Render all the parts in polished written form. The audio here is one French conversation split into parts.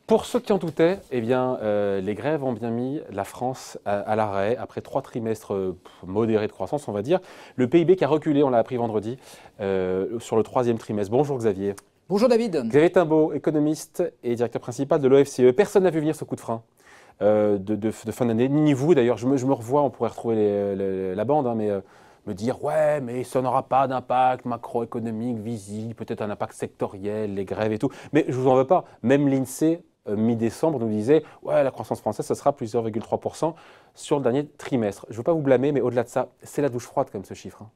Pour ceux qui en doutaient, eh bien, les grèves ont bien mis la France à l'arrêt après 3 trimestres modérés de croissance, on va dire. Le PIB qui a reculé, on l'a appris vendredi, sur le 3e trimestre. Bonjour Xavier. Bonjour David. Xavier Timbaud, économiste et directeur principal de l'OFCE. Personne n'a vu venir ce coup de frein de fin d'année, ni vous d'ailleurs. Je me revois, on pourrait retrouver la bande, hein, mais me dire « ouais, mais ça n'aura pas d'impact macroéconomique visible, peut-être un impact sectoriel, les grèves et tout ». Mais je ne vous en veux pas. Même l'INSEE, mi-décembre, nous disait « ouais, la croissance française, ça sera plus 0,3% sur le dernier trimestre ». Je ne veux pas vous blâmer, mais au-delais de ça, c'est la douche froide comme ce chiffre. Hein.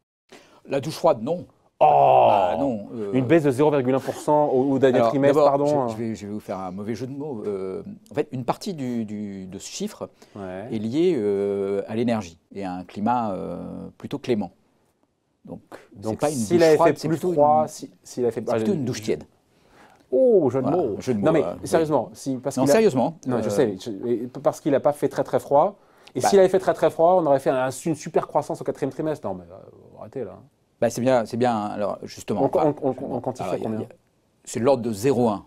La douche froide, non. Oh bah, non. Une baisse de 0,1% au dernier trimestre, pardon. Je vais vous faire un mauvais jeu de mots. En fait, une partie de ce chiffre Ouais. est liée à l'énergie et à un climat plutôt clément. Donc c'est pas une douche froide, c'est plutôt une douche tiède. Oh, jeu de Voilà, mots. jeu de mots, Non mais sérieusement, sérieusement. Non, je sais, parce qu'il n'a pas fait très très froid. Et s'il avait fait très très froid, on aurait fait une super croissance au 4e trimestre. Non mais arrêtez là. Bah, c'est bien. Alors justement, on quantifie combien? C'est de l'ordre de 0,1.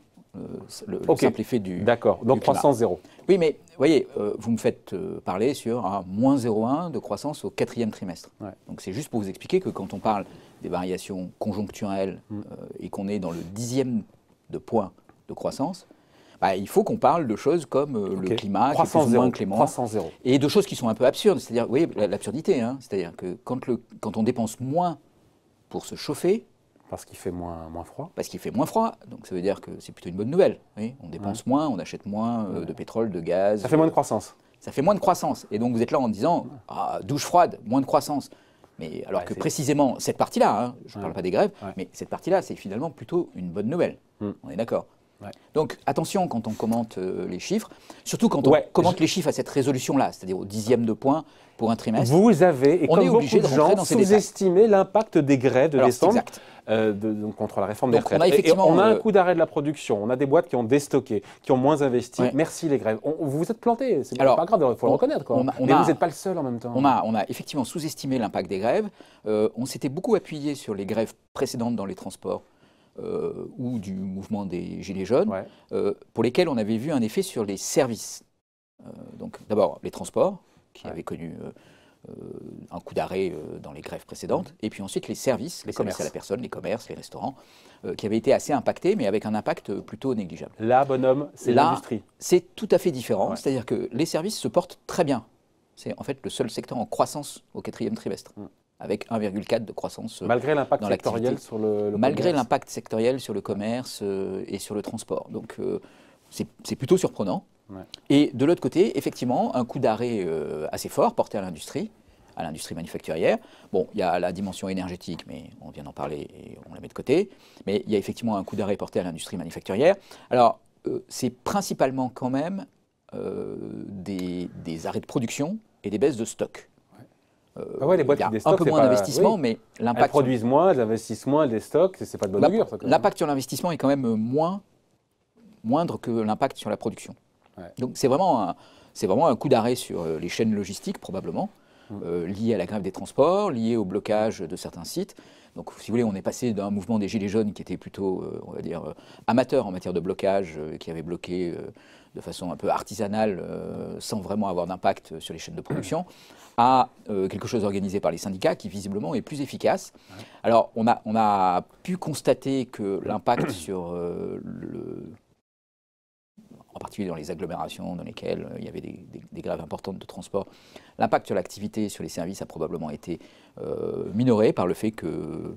Le simple effet du. D'accord, donc croissance zéro. Oui, mais vous voyez, vous me faites parler sur un moins 0,1 de croissance au 4e trimestre. Ouais. Donc c'est juste pour vous expliquer que quand on parle des variations conjoncturelles et qu'on est dans le 10e de point de croissance, bah, il faut qu'on parle de choses comme le climat, qui est plus ou moins clément, croissance zéro. Et de choses qui sont un peu absurdes. C'est-à-dire, vous voyez, l'absurdité, hein, c'est-à-dire que quand on dépense moins pour se chauffer, parce qu'il fait moins froid. Parce qu'il fait moins froid, donc ça veut dire que c'est plutôt une bonne nouvelle. Oui, on dépense moins, on achète moins de pétrole, de gaz. Ça fait moins de croissance. Ça fait moins de croissance. Et donc vous êtes là en disant douche froide, moins de croissance. Mais alors que précisément cette partie-là, hein, je ne parle pas des grèves, mais cette partie-là, c'est finalement plutôt une bonne nouvelle. On est d'accord. Ouais. Donc attention quand on commente les chiffres, surtout quand on commente les chiffres à cette résolution-là, c'est-à-dire au 10e de point pour un trimestre. Vous avez, et comme beaucoup de gens, sous-estimé l'impact des grèves de décembre contre la réforme des retraites. On a un coup d'arrêt de la production, on a des boîtes qui ont déstocké, qui ont moins investi. Merci les grèves. Vous vous êtes plantés, c'est pas grave, il faut le reconnaître. Quoi. Mais vous n'êtes pas le seul en même temps. On a effectivement sous-estimé l'impact des grèves. On s'était beaucoup appuyé sur les grèves précédentes dans les transports. Ou du mouvement des Gilets jaunes, pour lesquels on avait vu un effet sur les services. Donc d'abord les transports, qui avaient connu un coup d'arrêt dans les grèves précédentes, et puis ensuite les services à la personne, les commerces, les restaurants, qui avaient été assez impactés, mais avec un impact plutôt négligeable. Là, bonhomme, c'est l'industrie. C'est tout à fait différent, c'est-à-dire que les services se portent très bien. C'est en fait le seul secteur en croissance au 4e trimestre. Avec 1,4 de croissance malgré l'impact sectoriel sur le malgré l'impact sectoriel sur le commerce et sur le transport. Donc c'est plutôt surprenant. Ouais. Et de l'autre côté, effectivement, un coup d'arrêt assez fort porté à l'industrie manufacturière. Bon, il y a la dimension énergétique, mais on vient d'en parler et on la met de côté. Mais il y a effectivement un coup d'arrêt porté à l'industrie manufacturière. Alors, c'est principalement quand même des arrêts de production et des baisses de stock. Les boîtes qui déstockent, un peu moins d'investissement, mais l'impact. Elles produisent moins, elles investissent moins, elles déstockent, c'est pas de bonne augure. L'impact sur l'investissement est quand même moindre que l'impact sur la production. Ouais. Donc c'est vraiment un coup d'arrêt sur les chaînes logistiques, probablement, lié à la grève des transports, lié au blocage de certains sites. Donc si vous voulez, on est passé d'un mouvement des Gilets jaunes qui était plutôt, on va dire, amateur en matière de blocage, qui avait bloqué de façon un peu artisanale, sans vraiment avoir d'impact sur les chaînes de production, à quelque chose organisé par les syndicats qui visiblement est plus efficace. Ouais. Alors on a pu constater que l'impact sur en particulier dans les agglomérations dans lesquelles il y avait des grèves importantes de transport, l'impact sur l'activité, sur les services a probablement été minoré par le fait que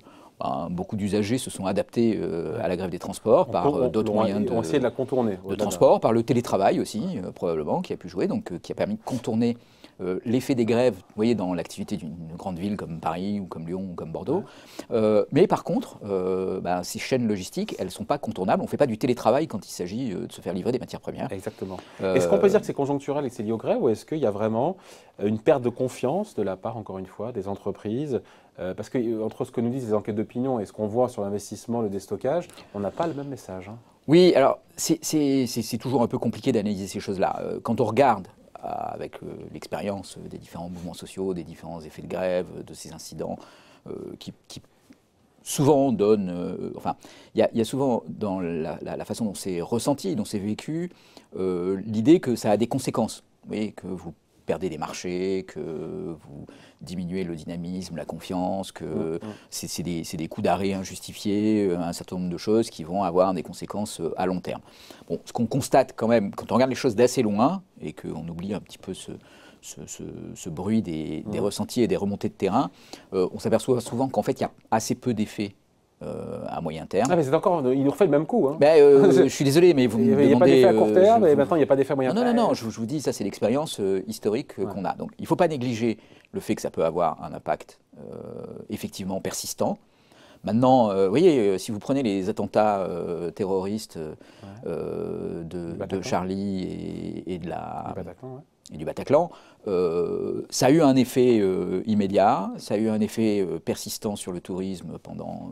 beaucoup d'usagers se sont adaptés à la grève des transports par d'autres moyens de transport, par le télétravail aussi, probablement, qui a pu jouer, donc qui a permis de contourner l'effet des grèves, vous voyez, dans l'activité d'une grande ville comme Paris ou comme Lyon ou comme Bordeaux. Mais par contre, ces chaînes logistiques, elles ne sont pas contournables. On ne fait pas du télétravail quand il s'agit de se faire livrer des matières premières. Exactement. Est-ce qu'on peut dire que c'est conjoncturel et que c'est lié aux grèves, ou est-ce qu'il y a vraiment une perte de confiance de la part, encore une fois, des entreprises parce que entre ce que nous disent les enquêtes d'opinion et ce qu'on voit sur l'investissement, le déstockage, on n'a pas le même message. Hein. Oui, alors c'est toujours un peu compliqué d'analyser ces choses-là. Quand on regarde avec l'expérience des différents mouvements sociaux, des différents effets de grève, de ces incidents qui souvent donne, enfin, il y a souvent dans la façon dont c'est ressenti, dont c'est vécu, l'idée que ça a des conséquences. Vous voyez, que vous perdez des marchés, que vous diminuez le dynamisme, la confiance, que c'est des coups d'arrêt injustifiés, un certain nombre de choses qui vont avoir des conséquences à long terme. Bon, ce qu'on constate quand même, quand on regarde les choses d'assez loin, et qu'on oublie un petit peu ce bruit des ressentis et des remontées de terrain, on s'aperçoit souvent qu'en fait, il y a assez peu d'effets à moyen terme. Ah mais c'est encore, il nous refait le même coup. Hein. Je suis désolé, mais vous me demandez... Il n'y a pas d'effet à court terme, et maintenant il n'y a pas d'effet à moyen terme. Non, je vous dis, ça c'est l'expérience historique qu'on a. Donc il ne faut pas négliger le fait que ça peut avoir un impact effectivement persistant. Maintenant, vous voyez, si vous prenez les attentats terroristes de Charlie et du Bataclan, ça a eu un effet immédiat, ça a eu un effet persistant sur le tourisme pendant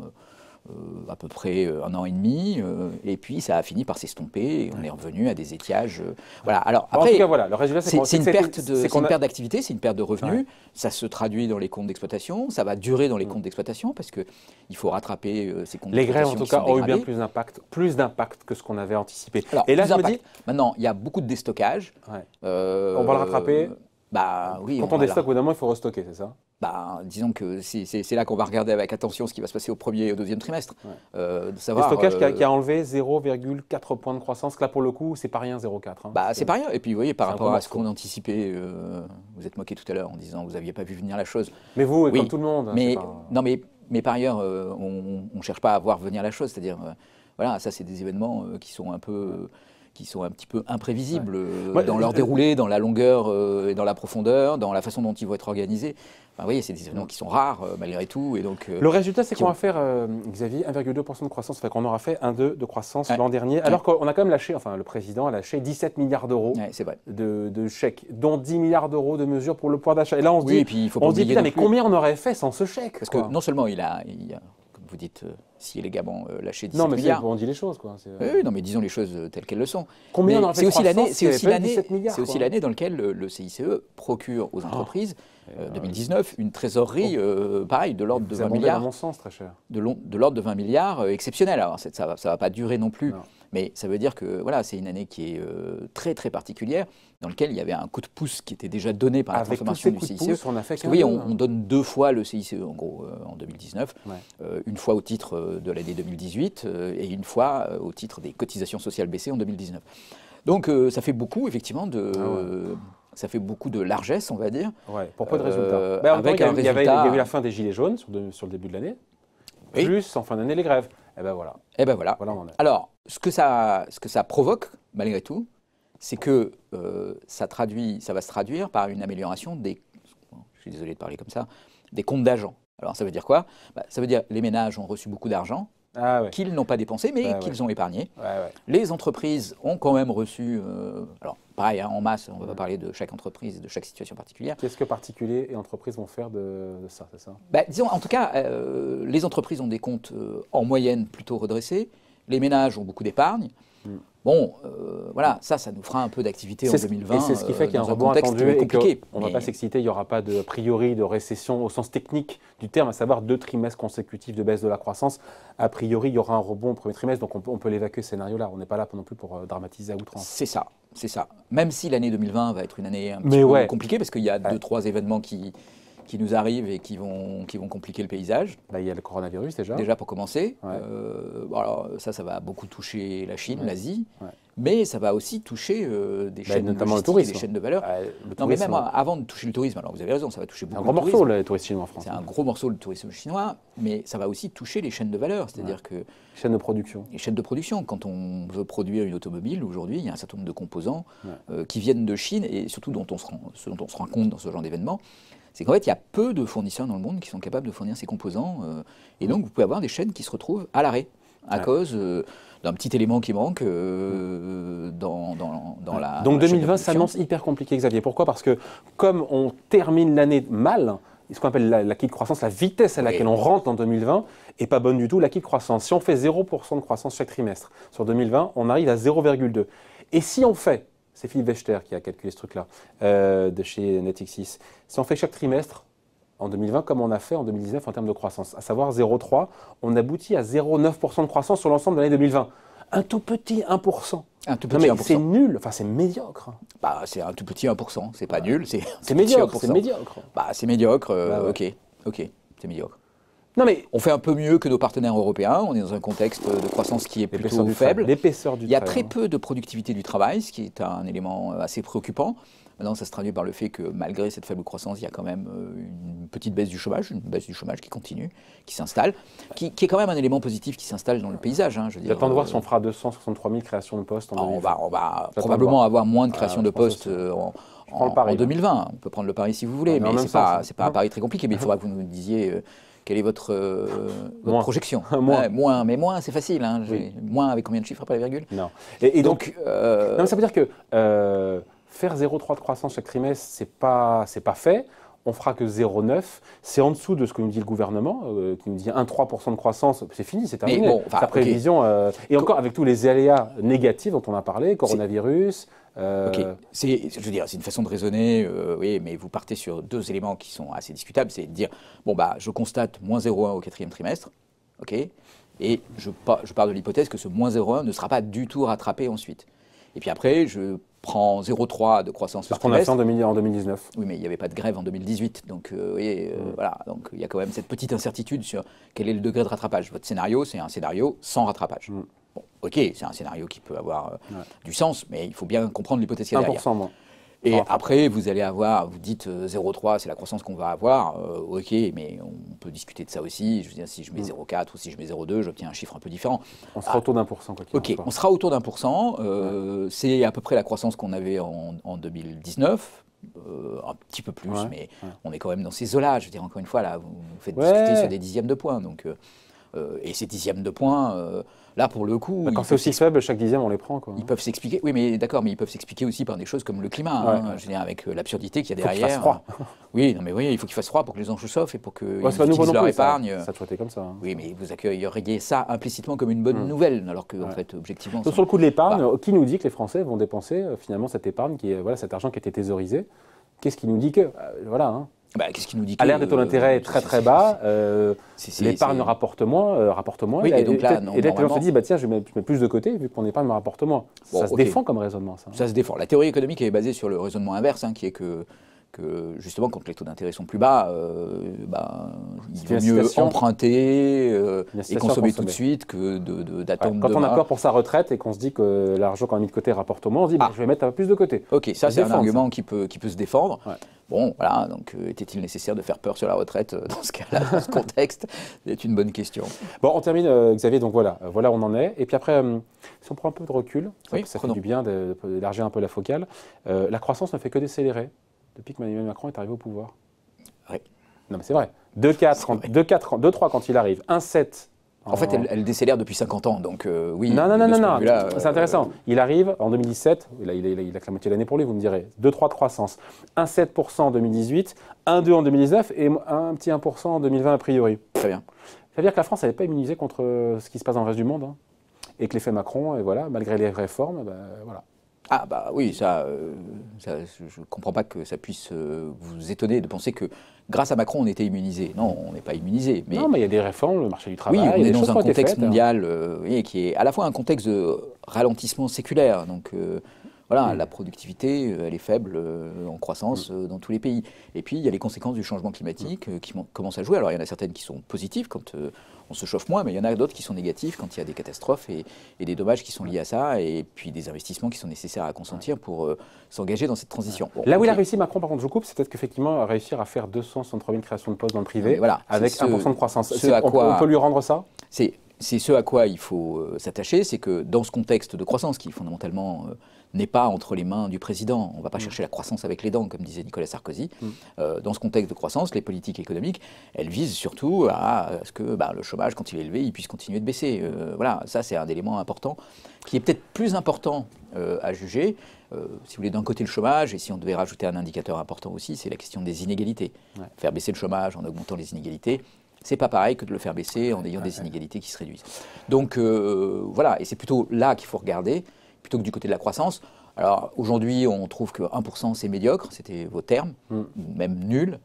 à peu près 1 an et demi, et puis ça a fini par s'estomper, et on est revenu à des étiages. Voilà. Alors après, en tout cas, voilà, le résultat, c'est une perte d'activité, c'est une perte de revenus, ça se traduit dans les comptes d'exploitation, ça va durer dans les comptes d'exploitation, parce qu'il faut rattraper ces comptes d'exploitation. Les grèves, en tout cas, ont eu bien plus d'impact que ce qu'on avait anticipé. Alors, et là, je me dis... Maintenant, il y a beaucoup de déstockage. On va le rattraper. Oui, quand on déstocke, au bout d'un moment, il faut restocker, c'est ça? Disons que c'est là qu'on va regarder avec attention ce qui va se passer au premier et au deuxième trimestre. Le stockage qui a enlevé 0,4 points de croissance, que là pour le coup, c'est pas rien 0,4. Hein. C'est pas rien. Et puis vous voyez, par rapport à ce qu'on anticipait, vous êtes moqué tout à l'heure en disant que vous n'aviez pas vu venir la chose. Mais vous, comme tout le monde. Mais par ailleurs, on ne cherche pas à voir venir la chose. C'est-à-dire, voilà, ça c'est des événements qui sont un petit peu imprévisibles dans leur déroulé, dans la longueur et dans la profondeur, dans la façon dont ils vont être organisés. Enfin, vous voyez, c'est des événements qui sont rares malgré tout. Et donc, le résultat, c'est qu'on va faire, Xavier, 1,2% de croissance, ça fait qu'on aura fait 1,2% de croissance l'an dernier, alors qu'on a quand même lâché, enfin le président a lâché 17 milliards d'euros de chèques, dont 10 milliards d'euros de mesures pour le pouvoir d'achat. Et là, on se dit, putain, mais combien on aurait fait sans ce chèque? Parce que non seulement il a vous dites si élégamment lâcher 17 milliards. Non, mais on dit les choses, quoi. Oui, non, mais disons les choses telles qu'elles le sont. Combien on en fait? C'est aussi l'année dans laquelle le CICE procure aux entreprises, 2019, une trésorerie, pareil, de l'ordre de 20 milliards. À mon sens, très cher. De l'ordre de 20 milliards exceptionnel. Alors, ça ne va pas durer non plus. Non. Mais ça veut dire que voilà, c'est une année qui est très très particulière, dans laquelle il y avait un coup de pouce qui était déjà donné par la transformation du CICE. On donne 2 fois le CICE en gros en 2019, une fois au titre de l'année 2018 et une fois au titre des cotisations sociales baissées en 2019. Donc ça fait beaucoup effectivement ça fait beaucoup de largesse, on va dire. Ouais, pour peu de résultats. Il y avait eu la fin des Gilets jaunes sur le début de l'année, plus en fin d'année les grèves. Et ben voilà. Voilà alors, ce que ça provoque, malgré tout, c'est que ça va se traduire par une amélioration je suis désolé de parler comme ça, des comptes d'agents. Alors ça veut dire quoi? Ça veut dire que les ménages ont reçu beaucoup d'argent, qu'ils n'ont pas dépensé, mais qu'ils ont épargné. Les entreprises ont quand même reçu, alors pareil, en masse, on ne va pas parler de chaque entreprise et de chaque situation particulière. Qu'est-ce que particuliers et entreprises vont faire de ça, c'est ça? Disons, en tout cas, les entreprises ont des comptes en moyenne plutôt redressés, les ménages ont beaucoup d'épargne. Bon, voilà, ça nous fera un peu d'activité en 2020. Et c'est ce qui fait qu'il y a un rebond attendu et qu'on ne va pas s'exciter, il n'y aura pas de priori de récession au sens technique du terme, à savoir 2 trimestres consécutifs de baisse de la croissance. A priori, il y aura un rebond au premier trimestre, donc on peut l'évacuer ce scénario-là. On n'est pas là non plus pour dramatiser à outrance. C'est ça. Même si l'année 2020 va être une année un petit peu compliquée, parce qu'il y a 2-3 événements qui nous arrivent et qui vont compliquer le paysage. Il y a le coronavirus déjà. Déjà pour commencer. Alors ça va beaucoup toucher la Chine, l'Asie, mais ça va aussi toucher des chaînes notamment logistiques, le tourisme. Des chaînes de valeur. Non, mais même avant de toucher le tourisme, alors vous avez raison, ça va toucher beaucoup le tourisme. C'est un gros morceau le tourisme chinois en France. C'est un gros morceau le tourisme chinois, mais ça va aussi toucher les chaînes de valeur, c'est-à-dire que... Chaînes de production. Les chaînes de production. Quand on veut produire une automobile, aujourd'hui, il y a un certain nombre de composants qui viennent de Chine et surtout ce dont on se rend compte dans ce genre d'événement, c'est qu'en fait, il y a peu de fournisseurs dans le monde qui sont capables de fournir ces composants. Et donc, vous pouvez avoir des chaînes qui se retrouvent à l'arrêt à cause d'un petit élément qui manque dans la... Donc 2020 s'annonce hyper compliqué, Xavier. Pourquoi? Parce que comme on termine l'année mal, ce qu'on appelle l'acquis de croissance, la vitesse à laquelle on rentre en 2020 n'est pas bonne du tout. L'acquis de croissance, si on fait 0% de croissance chaque trimestre sur 2020, on arrive à 0,2. Et si on fait... C'est Philippe Wechter qui a calculé ce truc-là, de chez Natixis. Si on fait chaque trimestre en 2020 comme on a fait en 2019 en termes de croissance, à savoir 0,3. On aboutit à 0,9% de croissance sur l'ensemble de l'année 2020. Un tout petit 1%. Un tout petit 1%. C'est nul, enfin c'est médiocre. Bah, c'est un tout petit 1%, c'est pas nul, c'est médiocre. C'est médiocre. Bah, c'est médiocre, ouais. ok, c'est médiocre. Non, mais on fait un peu mieux que nos partenaires européens, on est dans un contexte de croissance qui est plutôt faible. L'épaisseur du travail. Il y a très peu de productivité du travail, ce qui est un élément assez préoccupant. Maintenant, ça se traduit par le fait que malgré cette faible croissance, il y a quand même une petite baisse du chômage, qui continue, qui s'installe, qui est quand même un élément positif qui s'installe dans le paysage. Hein, J'attends de voir si on fera 263 000 créations de postes en 2020. On va probablement avoir moins de créations de postes en 2020. On peut prendre le pari si vous voulez, mais ce n'est pas un pari très compliqué. Mais il faudra que vous nous disiez quelle est votre projection. Moins, mais moins, c'est facile. Hein, moins avec combien de chiffres après la virgule? Non. Et donc, non, ça veut dire que faire 0,3 de croissance chaque trimestre, c'est pas fait. On fera que 0,9. C'est en dessous de ce que nous dit le gouvernement, qui nous dit 1,3% de croissance. C'est fini, c'est terminé. Bon, sa prévision. Et encore avec tous les aléas négatifs dont on a parlé, coronavirus. Ok, je veux dire, c'est une façon de raisonner, oui, mais vous partez sur deux éléments qui sont assez discutables. C'est de dire, bon, bah, je constate moins 0,1 au 4e trimestre, ok, et je pars de l'hypothèse que ce moins 0,1 ne sera pas du tout rattrapé ensuite. Et puis après, je prends 0,3 de croissance par trimestre. Ce qu'on a fait en 2019. Oui, mais il n'y avait pas de grève en 2018. Donc, voilà. Donc, il y a quand même cette petite incertitude sur quel est le degré de rattrapage. Votre scénario, c'est un scénario sans rattrapage. Bon, ok, c'est un scénario qui peut avoir du sens, mais il faut bien comprendre l'hypothèse qu'il y a derrière. 1% moins. Et après, vous allez avoir, vous dites 0,3, c'est la croissance qu'on va avoir. Ok, mais on peut discuter de ça aussi. Je veux dire, si je mets 0,4 ou si je mets 0,2, j'obtiens un chiffre un peu différent. On sera autour d'1%. Ok, on sera autour d'1%. C'est à peu près la croissance qu'on avait en 2019. Un petit peu plus, mais on est quand même dans ces eaux-là. Je veux dire, encore une fois, là, vous faites discuter sur des dixièmes de points. Donc, et ces dixièmes de points, là, pour le coup... Quand c'est aussi faible, chaque dixième, on les prend. Quoi. Ils peuvent s'expliquer, oui, mais d'accord, mais ils peuvent s'expliquer aussi par des choses comme le climat, je veux dire, avec l'absurdité qu'il y a derrière. Il faut qu'il fasse froid. Oui, non, mais oui, il faut qu'il fasse froid pour que les gens se chauffent et pour qu'ils utilisent leur épargne. Ça a toujours été comme ça. Oui, mais vous accueilleriez ça implicitement comme une bonne nouvelle, alors que, en fait, objectivement... Sur le coup de l'épargne, qui nous dit que les Français vont dépenser finalement cette épargne, cet argent qui a été thésaurisé? Qu'est-ce qui nous dit que... Voilà, hein. Qu'est-ce qui nous dit que... À l'ère des taux d'intérêt est très très bas, l'épargne rapporte moins. Oui, et donc là, les gens se disent, tiens, je mets plus de côté vu que mon épargne me rapporte moins. Ça se défend comme raisonnement, ça. Ça se défend. La théorie économique est basée sur le raisonnement inverse, qui est que justement, quand les taux d'intérêt sont plus bas, il vaut mieux emprunter et consommer tout de suite que d'attendre demain. Quand on a peur pour sa retraite et qu'on se dit que l'argent qu'on a mis de côté rapporte moins, on se dit, je vais mettre plus de côté. Ok, ça c'est un argument qui peut se défendre. Ouais. Bon, voilà, donc était-il nécessaire de faire peur sur la retraite dans ce cas-là, dans ce contexte? C'est une bonne question. Bon, on termine, Xavier, donc voilà où on en est. Et puis après, si on prend un peu de recul, ça fait du bien d'élargir un peu la focale, la croissance ne fait que décélérer depuis que Emmanuel Macron est arrivé au pouvoir. Oui. Non, mais c'est vrai. 2,3 quand il arrive, 1,7. En fait, elle décélère depuis 50 ans, donc oui. Non, c'est intéressant. Il arrive en 2017, il a que la moitié de l'année pour lui, vous me direz. 2,3 de croissance. 1,7% en 2018, 1,2 en 2019 et un petit 1% en 2020 a priori. Très bien. Ça veut dire que la France n'avait pas immunisé contre ce qui se passe dans le reste du monde, hein, et que l'effet Macron, et voilà, malgré les réformes, voilà. Ah bah oui, je ne comprends pas que ça puisse vous étonner de penser que grâce à Macron on était immunisé. Non, on n'est pas immunisé. Non, mais il y a des réformes, le marché du travail. Oui, on est dans un contexte mondial qui est à la fois un contexte de ralentissement séculaire. Donc voilà, la productivité, elle est faible en croissance dans tous les pays. Et puis il y a les conséquences du changement climatique qui commencent à jouer. Alors il y en a certaines qui sont positives quand on se chauffe moins, mais il y en a d'autres qui sont négatives quand il y a des catastrophes et des dommages qui sont liés à ça, et puis des investissements qui sont nécessaires à consentir pour s'engager dans cette transition. Bon, là où il a réussi, Macron, par contre, je coupe, c'est peut-être qu'effectivement, réussir à faire 263 000 créations de postes dans le privé, voilà, avec 1% de croissance. On peut lui rendre ça? C'est ce à quoi il faut s'attacher, c'est que dans ce contexte de croissance qui fondamentalement n'est pas entre les mains du président, on ne va pas chercher la croissance avec les dents, comme disait Nicolas Sarkozy. Dans ce contexte de croissance, les politiques économiques, elles visent surtout à ce que le chômage, quand il est élevé, il puisse continuer de baisser. Voilà, ça c'est un élément important, qui est peut-être plus important à juger. Si vous voulez, d'un côté le chômage, et si on devait rajouter un indicateur important aussi, c'est la question des inégalités. Ouais. Faire baisser le chômage en augmentant les inégalités, c'est pas pareil que de le faire baisser en ayant des inégalités qui se réduisent. Donc voilà, et c'est plutôt là qu'il faut regarder, plutôt que du côté de la croissance. Alors aujourd'hui, on trouve que 1% c'est médiocre, c'était vos termes, même nul.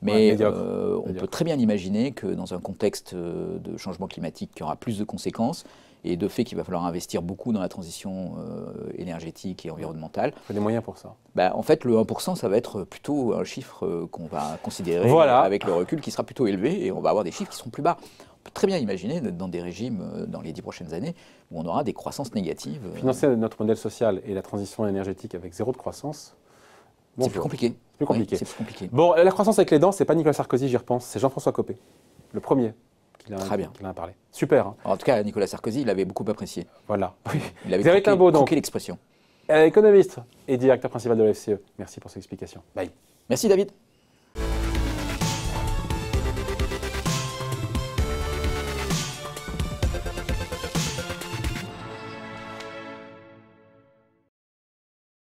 Mais on peut très bien imaginer que dans un contexte de changement climatique qui aura plus de conséquences, et de fait qu'il va falloir investir beaucoup dans la transition énergétique et environnementale. Il faut des moyens pour ça. En fait, le 1%, ça va être plutôt un chiffre qu'on va considérer avec le recul qui sera plutôt élevé, et on va avoir des chiffres qui seront plus bas. On peut très bien imaginer d'être dans des régimes dans les 10 prochaines années où on aura des croissances négatives. Financer notre modèle social et la transition énergétique avec zéro de croissance, c'est plus compliqué. Plus compliqué. Oui, c'est plus compliqué. Bon, la croissance avec les dents, c'est pas Nicolas Sarkozy, j'y repense, c'est Jean-François Copé, le premier. Très bien. Qui en a parlé. Super. Hein. En tout cas, Nicolas Sarkozy, il l'avait beaucoup apprécié. Voilà. Il avait croqué l'expression. Économiste et directeur principal de la FCE. Merci pour cette explication. Bye. Merci David.